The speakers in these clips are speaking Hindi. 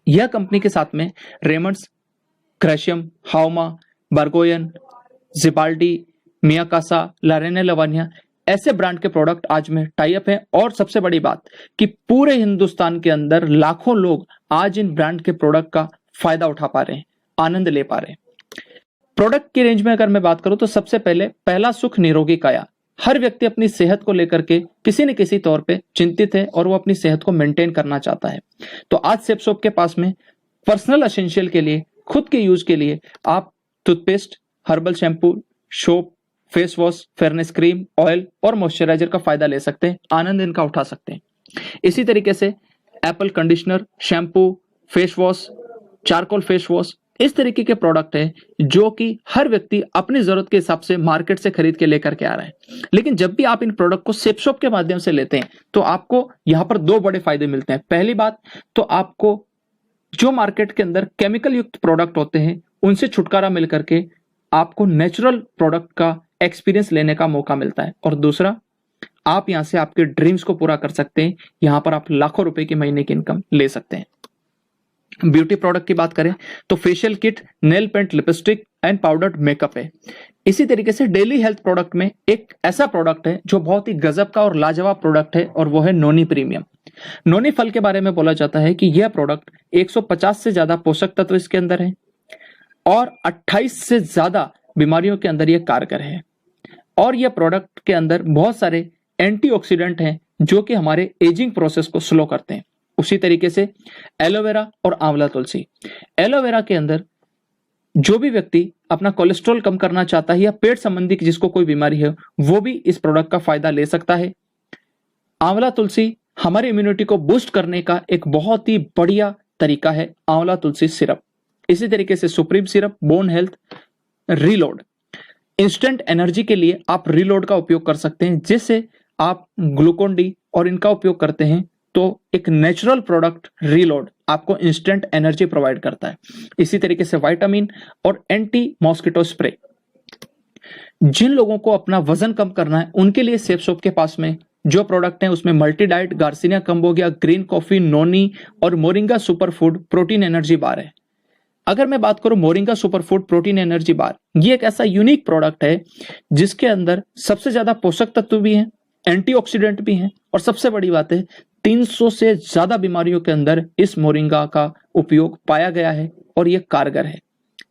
यह कंपनी के साथ में रेमंड्स, ग्रेशियम, हाउमा, बर्गोयन, जिबाल्डी, मियाकासा, लारेने लवानिया ऐसे ब्रांड के प्रोडक्ट आज में टाई अप है। और सबसे बड़ी बात कि पूरे हिंदुस्तान के अंदर लाखों लोग आज इन ब्रांड के प्रोडक्ट का फायदा उठा पा रहे हैं, आनंद ले पा रहे हैं। प्रोडक्ट की रेंज में अगर मैं बात करूं तो सबसे पहले पहला सुख निरोगी काया। हर व्यक्ति अपनी सेहत को लेकर के किसी न किसी तौर पे चिंतित है और वो अपनी सेहत को मेंटेन करना चाहता है। तो आज सेप्सोप के पास में पर्सनल एसेंशियल के लिए, खुद के यूज के लिए आप toothpaste, herbal shampoo, soap, face wash, fairness cream, oil और मॉइस्चराइजर का फायदा ले सकते हैं, आनंद इनका उठा सकते हैं। इसी तरीके से Apple conditioner, shampoo, face wash, charcoal face wash इस तरीके के प्रोडक्ट है जो कि हर व्यक्ति अपनी जरूरत के हिसाब से मार्केट से खरीद के लेकर के आ रहा है। लेकिन जब भी आप इन प्रोडक्ट को सेप्सोप के माध्यम से लेते हैं तो आपको यहां पर दो बड़े फायदे मिलते हैं। पहली बात तो आपको जो मार्केट के अंदर केमिकल युक्त प्रोडक्ट होते हैं उनसे छुटकारा मिल करके आपको नेचुरल प्रोडक्ट का एक्सपीरियंस लेने का मौका मिलता है। और दूसरा, आप यहां से आपके ड्रीम्स को पूरा कर सकते हैं। यहां पर आप लाखों रुपए की महीने की इनकम ले सकते हैं। ब्यूटी प्रोडक्ट की बात करें तो facial kit, nail paint, lipstick and powdered makeup है। इसी तरीके से डेली हेल्थ प्रोडक्ट में एक ऐसा प्रोडक्ट है जो बहुत ही गजब का और लाजवाब प्रोडक्ट है और वो है नोनी प्रीमियम। नोनी फल के बारे में बोला जाता है कि यह प्रोडक्ट 150 से ज्यादा पोषक तत्व इसके अंदर है और 28 से ज्यादा बीमारियों के अंदर यह कारगर है। और यह प्रोडक्ट के अंदर बहुत सारे एंटीऑक्सीडेंट हैं जो कि हमारे एजिंग प्रोसेस को स्लो करते हैं। उसी तरीके से एलोवेरा और आंवला तुलसी। एलोवेरा के अंदर जो भी व्यक्ति अपना कोलेस्ट्रॉल कम करना चाहता है या पेट संबंधी जिसको कोई बीमारी है वो भी इस प्रोडक्ट का फायदा ले सकता है। आंवला तुलसी हमारी इम्यूनिटी को बूस्ट करने का एक बहुत ही बढ़िया तरीका है, आंवला तुलसी सिरप। इसी तरीके से supreme syrup, bone health, reload, instant energy के लिए आप रीलोड का उपयोग कर सकते हैं, जिससे आप ग्लूकोन डी और इनका उपयोग करते हैं तो एक नेचुरल प्रोडक्ट रीलोड आपको इंस्टेंट एनर्जी प्रोवाइड करता है। इसी तरीके से विटामिन और एंटी मॉस्किटो स्प्रे। जिन लोगों को अपना वजन कम करना है उनके लिए सेप्सोप के पास में जो प्रोडक्ट है उसमें multi diet, garcinia cambogia, green coffee, noni और moringa super food protein energy bar है। अगर मैं बात करूं moringa super food protein energy bar, ये एक ऐसा यूनिक प्रोडक्ट है जिसके अंदर सबसे ज्यादा पोषक तत्व भी हैं, एंटीऑक्सीडेंट भी हैं और सबसे बड़ी बात है 300 से ज्यादा बीमारियों के अंदर इस मोरिंगा का उपयोग पाया गया है और यह कारगर है।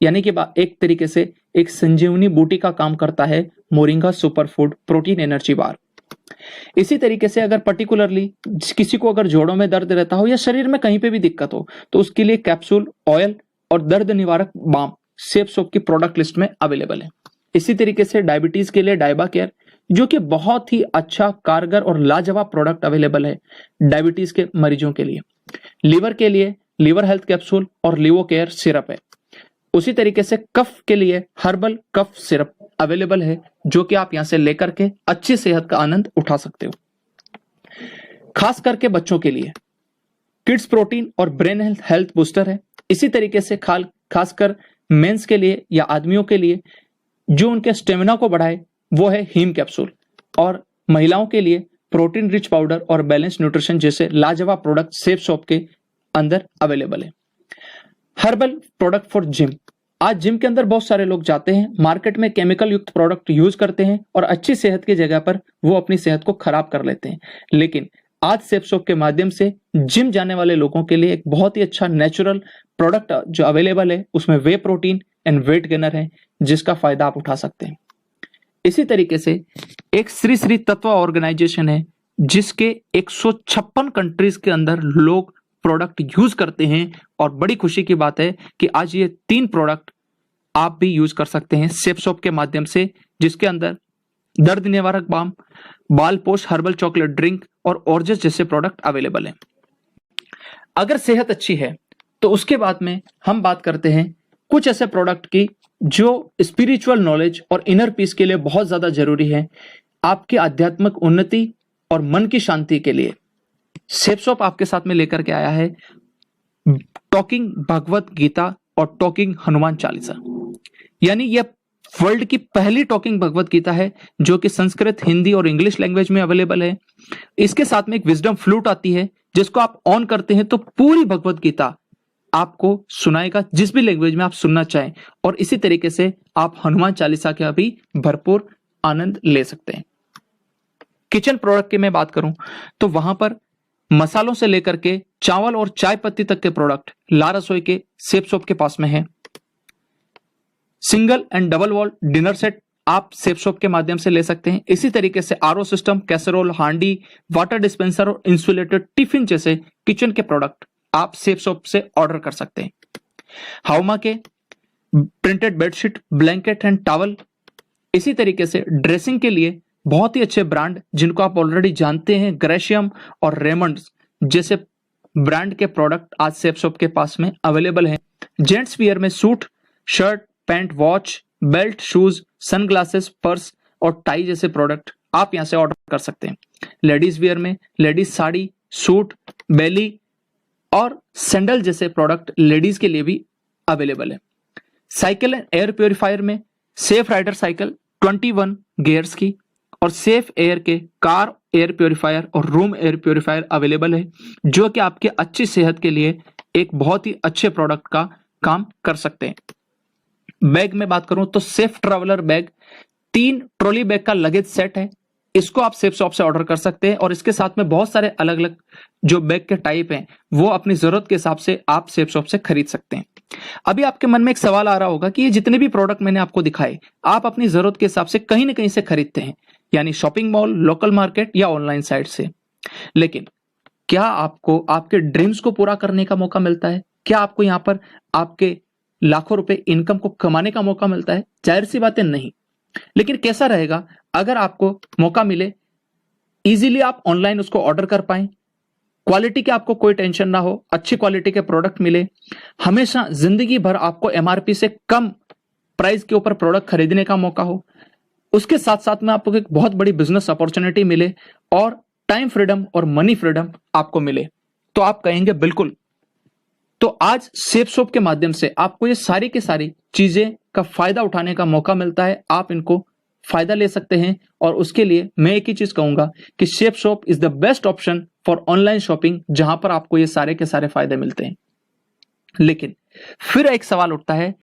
यानी कि एक तरीके से एक संजीवनी बूटी का काम करता है moringa super food protein energy बार। इसी तरीके से अगर पर्टिकुलरली किसी को अगर जोड़ों में दर्द रहता हो या शरीर में कहीं पे भी दिक्कत हो तो उसके लिए कैप्सूल, ऑयल और दर्द निवारक बाम सेप्सोप की प्रोडक्ट लिस्ट में अवेलेबल है। इसी तरीके से डायबिटीज के लिए डायबा केयर, जो कि बहुत ही अच्छा, कारगर और लाजवाब प्रोडक्ट अवेलेबल है डायबिटीज के मरीजों के लिए। लीवर के लिए लीवर हेल्थ कैप्सूल और लिवो केयर सिरप है। उसी तरीके से कफ के लिए हर्बल कफ सिरप अवेलेबल है जो कि आप यहां से लेकर के अच्छी सेहत का आनंद उठा सकते हो। खास करके बच्चों के लिए किड्स प्रोटीन और ब्रेन हेल्थ बूस्टर है। इसी तरीके से खासकर मेंस के लिए या आदमियों के लिए जो उनके स्टेमिना को बढ़ाए वो है हीम कैप्सूल। और महिलाओं के लिए प्रोटीन रिच पाउडर और बैलेंस न्यूट्रिशन जैसे लाजवाब प्रोडक्ट सेप्सोप के अंदर अवेलेबल है। Herbal product for gym. आज जिम के अंदर बहुत सारे लोग जाते हैं, मार्केट में केमिकल युक्त प्रोडक्ट यूज करते हैं और अच्छी सेहत की जगह पर वो अपनी सेहत को खराब कर लेते हैं। लेकिन आज सेप्सोप के माध्यम से जिम जाने वाले लोगों के लिए एक बहुत ही अच्छा नेचुरल प्रोडक्ट जो अवेलेबल है उसमें वे प्रोटीन एंड वेट गेनर है जिसका फायदा आप उठा सकते हैं। इसी तरीके से एक श्री श्री तत्व ऑर्गेनाइजेशन है जिसके 156 कंट्रीज के अंदर लोग प्रोडक्ट यूज करते हैं और बड़ी खुशी की बात है कि आज ये 3 प्रोडक्ट आप भी यूज कर सकते हैं सेप्सोप के माध्यम से, जिसके अंदर दर्द निवारक बाम, बाल पोष हर्बल चॉकलेट ड्रिंक और ऑर्जस जैसे प्रोडक्ट अवेलेबल हैं। अगर सेहत अच्छी है तो उसके बाद में हम बात करते हैं कुछ ऐसे प्रोडक्ट की जो स्पिरिचुअल नॉलेज और इनर पीस के लिए बहुत ज्यादा जरूरी है, आपकी आध्यात्मिक उन्नति और मन की शांति के लिए। सेप्सोप आपके साथ में लेकर के आया है टॉकिंग भगवत गीता और टॉकिंग हनुमान चालीसा। यानी यह वर्ल्ड की पहली टॉकिंग भगवत गीता है जो कि संस्कृत, हिंदी और इंग्लिश लैंग्वेज में अवेलेबल है। इसके साथ में एक विजडम फ्लूट आती है जिसको आप ऑन करते हैं तो पूरी भगवत गीता आपको सुनाएगा जिस भी लैंग्वेज में आप सुनना चाहें, और इसी तरीके से आप हनुमान चालीसा का भी भरपूर आनंद ले सकते हैं। किचन प्रोडक्ट की मैं बात करूं तो वहां पर मसालों से लेकर के चावल और चाय पत्ती तक के प्रोडक्ट ला रसोई के सेफ शॉप के पास में है। Single and double wall dinner set आप सेफ शॉप के माध्यम से ले सकते हैं। इसी तरीके से आरओ सिस्टम, कैसरोल, हांडी, वाटर डिस्पेंसर और इंसुलेटेड टिफिन जैसे किचन के प्रोडक्ट आप सेफ शॉप से ऑर्डर कर सकते हैं। हाउमा के printed bedsheet, blanket and towel, इसी तरीके से ड्रेसिंग के लिए बहुत ही अच्छे ब्रांड जिनको आप ऑलरेडी जानते हैं, ग्रेशियम और रेमंड्स जैसे ब्रांड के प्रोडक्ट आज सेफ शॉप के पास में अवेलेबल हैं। जेंट्स वियर में suit, shirt, pant, watch, belt, shoes, sunglasses, purse और टाई जैसे प्रोडक्ट आप यहां से ऑर्डर कर सकते हैं। लेडीज वियर में लेडीज साड़ी, सूट, बेली और सैंडल जैसे प्रोडक्ट लेडीज के लिए भी अवेलेबल है। साइकिल एंड एयर प्योरीफायर में सेफ राइडर साइकिल 21 गियर्स की और सेफ एयर के कार एयर प्योरीफायर और रूम एयर प्योरीफायर अवेलेबल है, जो कि आपके अच्छी सेहत के लिए एक बहुत ही अच्छे प्रोडक्ट का काम कर सकते हैं। बैग में बात करूं तो safe traveller bag 3 trolley bag का लगेज सेट है, इसको आप सेफ शॉप से ऑर्डर कर सकते हैं और इसके साथ में बहुत सारे अलग अलग जो बैग के टाइप हैं वो अपनी जरूरत के हिसाब से आप सेफ शॉप से खरीद सकते हैं। अभी आपके मन में एक सवाल आ रहा होगा कि ये जितने भी प्रोडक्ट मैंने आपको दिखाए आप अपनी जरूरत के हिसाब से कहीं ना कहीं से खरीदते हैं, यानी शॉपिंग मॉल, लोकल मार्केट या ऑनलाइन साइट से, लेकिन क्या आपको आपके ड्रीम्स को पूरा करने का मौका मिलता है? क्या आपको यहाँ पर आपके लाखों रुपए इनकम को कमाने का मौका मिलता है? जाहिर सी बात है नहीं। लेकिन कैसा रहेगा अगर आपको मौका मिले, इजीली आप ऑनलाइन उसको ऑर्डर कर पाए, क्वालिटी के आपको कोई टेंशन ना हो, अच्छी क्वालिटी के प्रोडक्ट मिले, हमेशा जिंदगी भर आपको एमआरपी से कम प्राइस के ऊपर प्रोडक्ट खरीदने का मौका हो, उसके साथ साथ में आपको एक बहुत बड़ी बिजनेस अपॉर्चुनिटी मिले और टाइम फ्रीडम और मनी फ्रीडम आपको मिले, तो आप कहेंगे बिल्कुल। तो आज सेफ शॉप के माध्यम से आपको ये सारी की सारी चीजें का फायदा उठाने का मौका मिलता है, आप इनको फायदा ले सकते हैं। और उसके लिए मैं एक ही चीज कहूंगा कि safe shop is the best option for online shopping, जहां पर आपको ये सारे के सारे फायदे मिलते हैं। लेकिन फिर एक सवाल उठता है